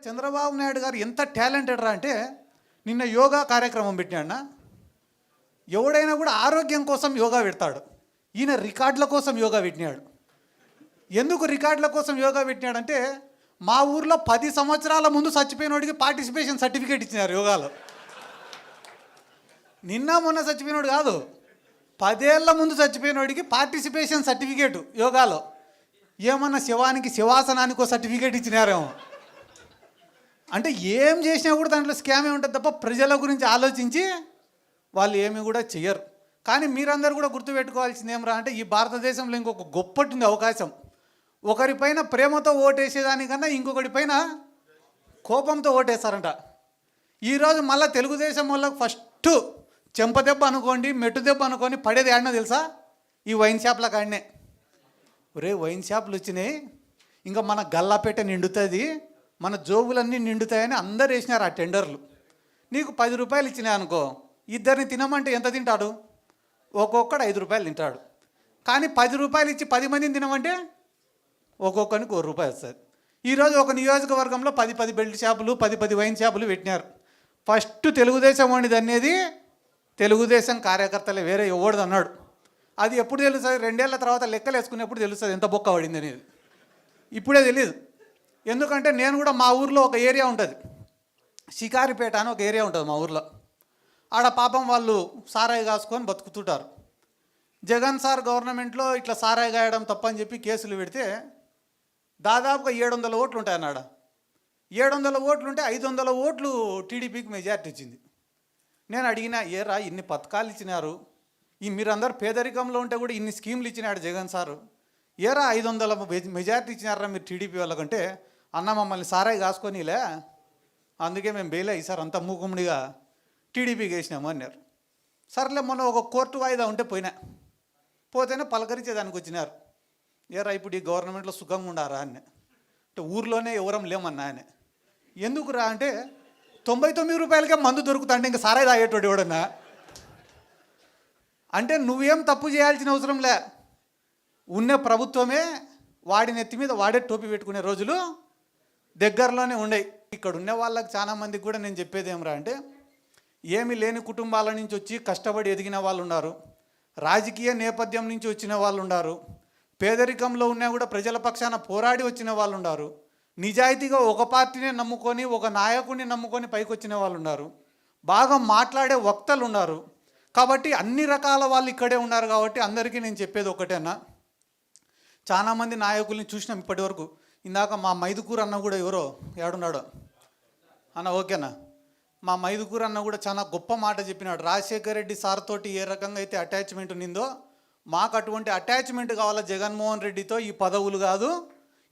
చంద్రబాబు నాయుడు గారు ఎంత టాలెంటెడ్ రా అంటే నిన్న యోగా కార్యక్రమం పెట్టినాడు. ఎవడైనా కూడా ఆరోగ్యం కోసం యోగా పెడతాడు. ఈయన రికార్డుల కోసం యోగా పెట్టినాడు. ఎందుకు రికార్డుల కోసం యోగా పెట్టినాడంటే మా ఊర్లో 10 సంవత్సరాల ముందు చచ్చిపోయినోడికి పార్టిసిపేషన్ సర్టిఫికేట్ ఇచ్చినారు యోగాలో. నిన్న మొన్న చచ్చిపోయినోడు కాదు, 10 ఏళ్ల ముందు చచ్చిపోయినోడికి పార్టిసిపేషన్ సర్టిఫికేటు యోగాలో. ఏమన్నా శివానికి శివాసనానికి సర్టిఫికేట్ ఇచ్చినారేమో. అంటే ఏం చేసినా కూడా దాంట్లో స్కామే ఉంటుంది తప్ప ప్రజల గురించి ఆలోచించి వాళ్ళు ఏమి కూడా చెయ్యరు. కానీ మీరందరూ కూడా గుర్తుపెట్టుకోవాల్సింది ఏమరా అంటే ఈ భారతదేశంలో ఇంకొక గొప్పటి అవకాశం. ఒకరిపైన ప్రేమతో ఓటేసేదానికన్నా ఇంకొకటి పైన కోపంతో ఓటేస్తారంట. ఈరోజు మళ్ళీ తెలుగుదేశం వాళ్ళకి ఫస్ట్ చెంపదెబ్బ అనుకోండి, మెట్టు దెబ్బ అనుకోని పడేది ఏడనో తెలుసా? ఈ వైన్ షాప్ల కాడనే. ఒరే వైన్ షాపులు వచ్చినాయి, ఇంకా మన గల్లాపేట నిండుతుంది, మన జోబులన్నీ నిండుతాయని అందరు వేసినారు ఆ టెండర్లు. నీకు 10 రూపాయలు ఇచ్చినాయి అనుకో, ఇద్దరిని తినమంటే ఎంత తింటాడు? ఒక్కొక్కడు 5 రూపాయలు తింటాడు. కానీ 10 రూపాయలు ఇచ్చి 10 మందిని తినమంటే ఒక్కొక్కరికి 1 రూపాయి వస్తుంది. ఈరోజు ఒక నియోజకవర్గంలో 10 బెల్ట్ షాపులు 10 వైన్ షాపులు పెట్టినారు. ఫస్ట్ తెలుగుదేశం వాడిది అనేది తెలుగుదేశం కార్యకర్తలే, వేరే ఎవడిది అన్నాడు. అది ఎప్పుడు తెలుస్తుంది? 2 ఏళ్ల తర్వాత లెక్కలు వేసుకునేప్పుడు తెలుస్తుంది ఎంత బొక్క పడింది అనేది. ఇప్పుడే తెలియదు. ఎందుకంటే నేను కూడా మా ఊర్లో ఒక ఏరియా ఉంటుంది, షికారిపేట అని ఒక ఏరియా ఉంటుంది మా ఊర్లో. ఆడ పాపం వాళ్ళు సారాయి కాసుకొని బతుకుతుంటారు. జగన్ సార్ గవర్నమెంట్లో ఇట్లా సారాయి గాయడం తప్పని చెప్పి కేసులు పెడితే దాదాపుగా 700 ఓట్లు ఉంటాయి అన్నాడ. 700 ఓట్లు ఉంటే 500 ఓట్లు టీడీపీకి మెజార్టీ వచ్చింది. నేను అడిగినా, ఏరా ఇన్ని పథకాలు ఇచ్చినారు, ఈ మీరందరూ పేదరికంలో ఉంటే కూడా ఇన్ని స్కీమ్లు ఇచ్చినాడు జగన్ సారు, ఏరా 500 మెజార్టీ ఇచ్చినారా మీరు టీడీపీ వాళ్ళకంటే, అన్న మమ్మల్ని సారాయి కాసుకొనిలే, అందుకే మేము బెయిలే ఈసారి అంతా మూకుమ్మడిగా టీడీపీకి వేసినాము అన్నారు. సర్లే మొన్న ఒక కోర్టు వాయిదా ఉంటే పోతేనే పలకరించేదానికి వచ్చినారు. ఏరా ఇప్పుడు ఈ గవర్నమెంట్లో సుఖంగా ఉండారా అని. అంటే ఊర్లోనే ఎవరం లేమన్నా అని. ఎందుకురా అంటే 99 రూపాయలకే మందు దొరుకుతుంటే ఇంకా సారాయి తాగేటోడు ఎవడన్నా. అంటే నువ్వేం తప్పు చేయాల్సిన అవసరం లే, ఉన్న ప్రభుత్వమే వాడి నెత్తి మీద వాడే టోపీ పెట్టుకునే రోజులు దగ్గరలోనే ఉండేవి. ఇక్కడ ఉన్న వాళ్ళకి చాలా మందికి కూడా నేను చెప్పేది ఏమరా అంటే, ఏమి లేని కుటుంబాల నుంచి వచ్చి కష్టపడి ఎదిగిన వాళ్ళు ఉన్నారు, రాజకీయ నేపథ్యం నుంచి వచ్చిన వాళ్ళు ఉన్నారు, పేదరికంలో ఉన్నా కూడా ప్రజల పక్షాన పోరాడి వచ్చిన వాళ్ళు ఉన్నారు, నిజాయితీగా ఒక పార్టీనే నమ్ముకొని ఒక నాయకుడిని నమ్ముకొని పైకి వచ్చిన వాళ్ళు ఉన్నారు, బాగా మాట్లాడే వక్తలు ఉన్నారు. కాబట్టి అన్ని రకాల వాళ్ళు ఇక్కడే ఉన్నారు. కాబట్టి అందరికీ నేను చెప్పేది ఒకటేనా, చాలామంది నాయకుల్ని చూసినాం ఇప్పటి వరకు. ఇందాక మా మైదుకూరు అన్న కూడా ఎవరో ఏడున్నాడో అన్న, ఓకేనా, మా మైదుకూరు అన్న కూడా చాలా గొప్ప మాట చెప్పినాడు. రాజశేఖర్ రెడ్డి సార్ తోటి ఏ రకంగా అయితే అటాచ్మెంట్ ఉన్నిందో మాకు అటువంటి అటాచ్మెంట్ కావాలా జగన్మోహన్ రెడ్డితో, ఈ పదవులు కాదు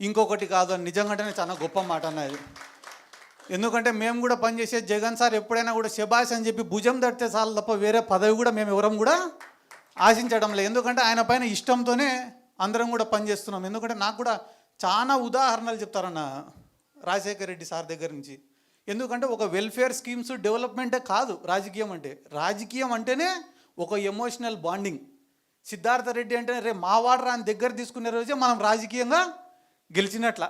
ఇంకొకటి కాదు అని. నిజంగానే చాలా గొప్ప మాట అన్నది. ఎందుకంటే మేము కూడా పనిచేసే జగన్ సార్ ఎప్పుడైనా కూడా శబాష్ అని చెప్పి భుజం తడితే చాలు తప్ప వేరే పదవి కూడా మేము ఎవరం కూడా ఆశించడం లేదు. ఎందుకంటే ఆయన పైన ఇష్టంతోనే అందరం కూడా పనిచేస్తున్నాం. ఎందుకంటే నాకు కూడా చాలా ఉదాహరణలు చెప్తారన్న రాజశేఖర్ రెడ్డి సార్ దగ్గర నుంచి. ఎందుకంటే ఒక వెల్ఫేర్ స్కీమ్స్ డెవలప్మెంటే కాదు రాజకీయం అంటే. రాజకీయం అంటేనే ఒక ఎమోషనల్ బాండింగ్. సిద్ధార్థ రెడ్డి అంటే రే మావాడరా అని దగ్గర తీసుకునే రోజే మనం రాజకీయంగా గెలిచినట్ల.